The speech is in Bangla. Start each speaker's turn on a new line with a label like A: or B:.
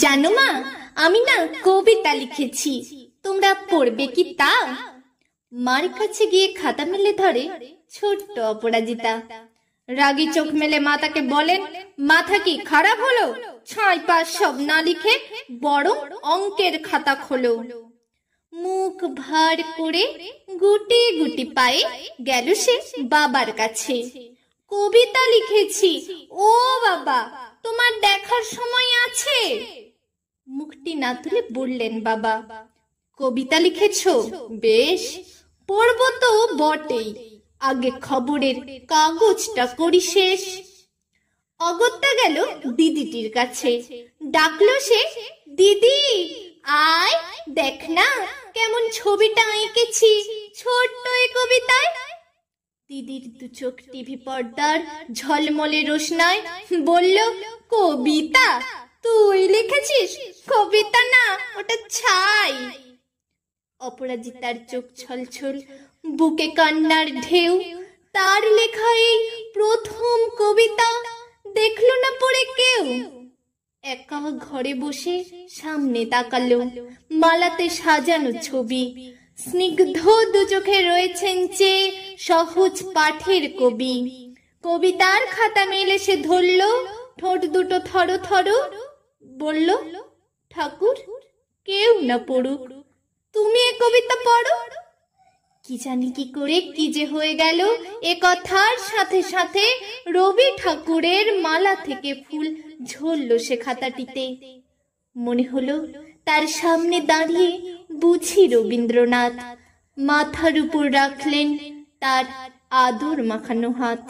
A: জানো মা, আমি না কবিতা লিখেছি, তোমরা পড়বে কি তা? মার কাছে গিয়ে খাতা মেলে ধরে ছোট্ট অপরাজিতা। রাগী চোখ মেলে মা তাকে বলেন, মাথা কি খারাপ হলো? ছাই পাশ সব না লিখে বড় অঙ্কের খাতা খোলো। মুখ ভার করে গুটি গুটি পায়ে গেল সে বাবার কাছে। কবিতা লিখেছি ও বাবা, তোমার দেখার সময় আছে? মুখটি না তুলে বললেন বাবা। কবিতা লিখেছো? বেশ, পড়বো তো বটেই, আগে খবরের কাগজটা করি শেষ। অগত্যা গেল দিদিটির কাছে, ডাকলো সে, দিদি আয় দেখ না কেমন ছবিটা এঁকেছি ছোট্ট এই কবিতায়। দিদির দু চোখ টিভি পর্দার ঝলমলে রোশনায় বলল, কবিতা? তুই লিখেছিস? কবিতা না, ওটা ছাই। অপরাজিতার চোখ ছলছল, বুকে কান্নার ঢেউ। তার লেখা এই প্রথম কবিতা দেখলো না পড়ে কেউ। একা ঘরে বসে সামনে তাকালো মালাতে সাজানো ছবি। স্নিগ্ধ দু চোখে রয়েছেন চেয়ে সহজ পাঠের কবি। কবিতার খাতা মেলে সে ধরল, ঠোঁট দুটো থর থর, বলল, ঠাকুর কেউ না পড়ুক, তুমি এ কবিতা পড়ো। কি জানি কি করে কি যে হয়ে গেল, এ কথার সাথে সাথে রবি ঠাকুরের মালা থেকে ফুল ঝরল সে খাতাটিতে। মনে হলো তার সামনে দাঁড়িয়ে বুঝি রবীন্দ্রনাথ, মাথার উপর রাখলেন তার আদর মাখানো হাত।